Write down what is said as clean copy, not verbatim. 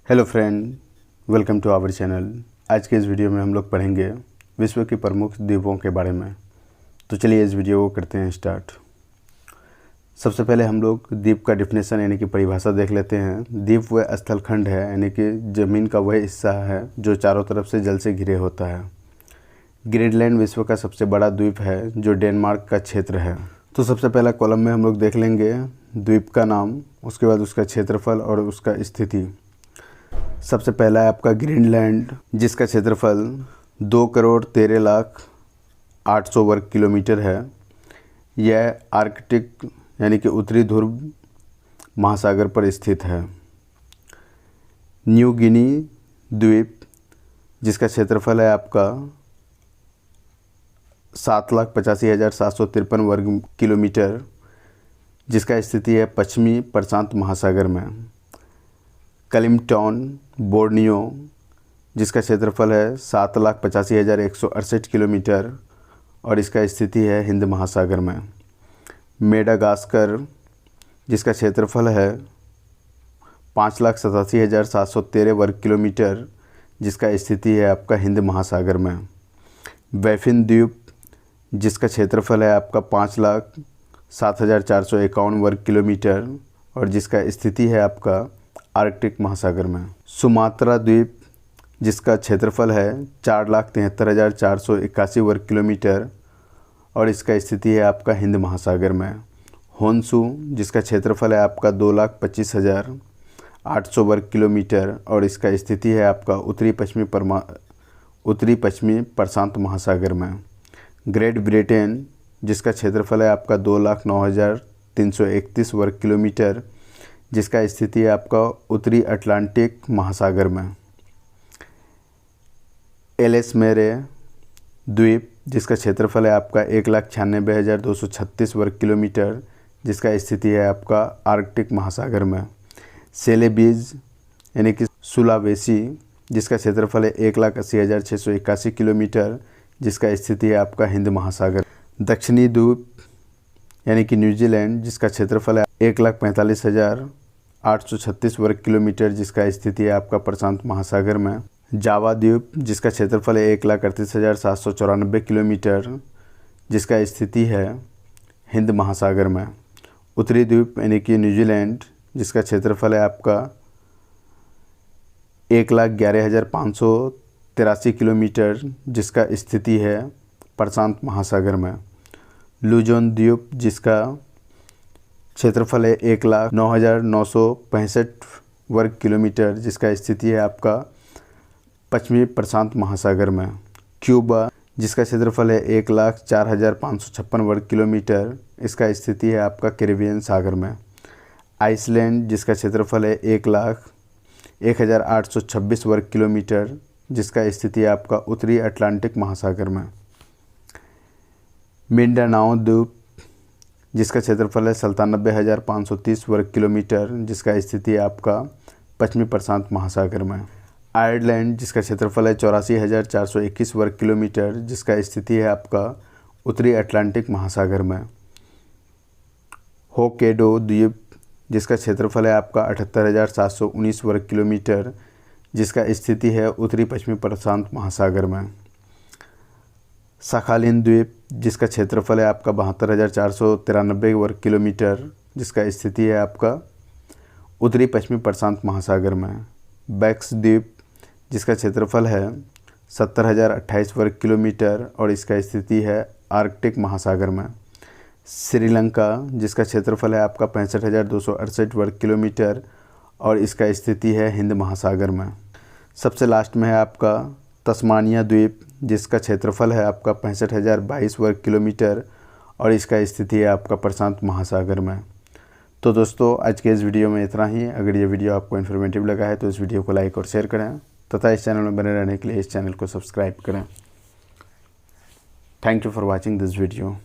Hello friend, welcome to our channel. आज के इस वीडियो में हम लोग पढ़ेंगे विश्व के प्रमुख द्वीपों के बारे में। तो चलिए इस वीडियो को करते हैं स्टार्ट। सबसे पहले हम लोग द्वीप का डिफिनेशन यानी कि परिभाषा देख लेते हैं। द्वीप वह स्थलखंड है यानी कि ज़मीन का वह हिस्सा है जो चारों तरफ से जल से घिरे होता है। ग्रीनलैंड विश्व का सबसे बड़ा द्वीप है जो डेनमार्क का क्षेत्र है। तो सबसे पहला कॉलम में हम लोग देख लेंगे द्वीप का नाम, उसके बाद उसका क्षेत्रफल और उसका स्थिति। सबसे पहला है आपका ग्रीनलैंड, जिसका क्षेत्रफल 2,13,08,000 वर्ग किलोमीटर है। यह आर्कटिक यानी कि उत्तरी ध्रुव महासागर पर स्थित है। न्यू गिनी द्वीप, जिसका क्षेत्रफल है आपका 7,85,753 वर्ग किलोमीटर, जिसका स्थिति है पश्चिमी प्रशांत महासागर में। कलिमटाउन बोर्नियो, जिसका क्षेत्रफल है 7,85,168 किलोमीटर और इसका स्थिति है हिंद महासागर में। मेडागास्कर, जिसका क्षेत्रफल है 5,87,713 वर्ग किलोमीटर, जिसका स्थिति है आपका हिंद महासागर में। बैफिन द्वीप, जिसका क्षेत्रफल है आपका 5,07,451 वर्ग किलोमीटर और जिसका स्थिति है आपका आर्कटिक महासागर में। सुमात्रा द्वीप, जिसका क्षेत्रफल है 4,73,481 वर्ग किलोमीटर और इसका स्थिति है आपका हिंद महासागर में। होन्शु, जिसका क्षेत्रफल है आपका 2,25,800 वर्ग किलोमीटर और इसका स्थिति है आपका उत्तरी पश्चिमी प्रशांत महासागर में। ग्रेट ब्रिटेन, जिसका क्षेत्रफल है आपका 2,09,331 वर्ग किलोमीटर, जिसका स्थिति है आपका उत्तरी अटलांटिक महासागर में। एलेसमेरे द्वीप, जिसका क्षेत्रफल है आपका 1,96,236 वर्ग किलोमीटर, जिसका स्थिति है आपका आर्कटिक महासागर में। सेलेबीज यानी कि सुलावेसी, जिसका क्षेत्रफल है 1,80,681 किलोमीटर, जिसका स्थिति है आपका हिंद महासागर। दक्षिणी द्वीप यानी कि न्यूजीलैंड, जिसका क्षेत्रफल है 1,45,836 वर्ग किलोमीटर, जिसका स्थिति है आपका प्रशांत महासागर में। जावा द्वीप, जिसका क्षेत्रफल है 1,38,794 किलोमीटर, जिसका स्थिति है हिंद महासागर में। उत्तरी द्वीप यानी कि न्यूजीलैंड, जिसका क्षेत्रफल है आपका 1,11,583 किलोमीटर, जिसका स्थिति है प्रशांत महासागर में। लुजोन द्वीप, जिसका क्षेत्रफल है 1,09,965 वर्ग किलोमीटर, जिसका स्थिति है आपका पश्चिमी प्रशांत महासागर में। क्यूबा, जिसका क्षेत्रफल है 1,04,556 वर्ग किलोमीटर, इसका स्थिति है आपका कैरिबियन सागर में। आइसलैंड, जिसका क्षेत्रफल है 1,01,826 वर्ग किलोमीटर, जिसका स्थिति है आपका उत्तरी अटलांटिक महासागर में। मिंडानाओ द्वीप, जिसका क्षेत्रफल है 97,530 वर्ग किलोमीटर, जिसका स्थिति है आपका पश्चिमी प्रशांत महासागर में। आयरलैंड, जिसका क्षेत्रफल है 84,421 वर्ग किलोमीटर, जिसका स्थिति है आपका उत्तरी अटलांटिक महासागर में। होक्काइडो द्वीप, जिसका क्षेत्रफल है आपका 78,719 वर्ग किलोमीटर, जिसका स्थिति है उत्तरी पश्चिमी प्रशांत महासागर में। साखालिन द्वीप, जिसका क्षेत्रफल है आपका 72,493 वर्ग किलोमीटर, जिसका स्थिति है आपका उत्तरी पश्चिमी प्रशांत महासागर में। बैक्स द्वीप, जिसका क्षेत्रफल है 70,028 वर्ग किलोमीटर और इसका स्थिति है आर्कटिक महासागर में। श्रीलंका, जिसका क्षेत्रफल है आपका 65,268 वर्ग किलोमीटर और इसका स्थिति है हिंद महासागर में। सबसे लास्ट में है आपका तस्मानिया द्वीप, जिसका क्षेत्रफल है आपका 65,022 वर्ग किलोमीटर और इसका स्थिति है आपका प्रशांत महासागर में। तो दोस्तों, आज के इस वीडियो में इतना ही। अगर ये वीडियो आपको इन्फॉर्मेटिव लगा है तो इस वीडियो को लाइक और शेयर करें तथा इस चैनल में बने रहने के लिए इस चैनल को सब्सक्राइब करें। Thank you for watching this video.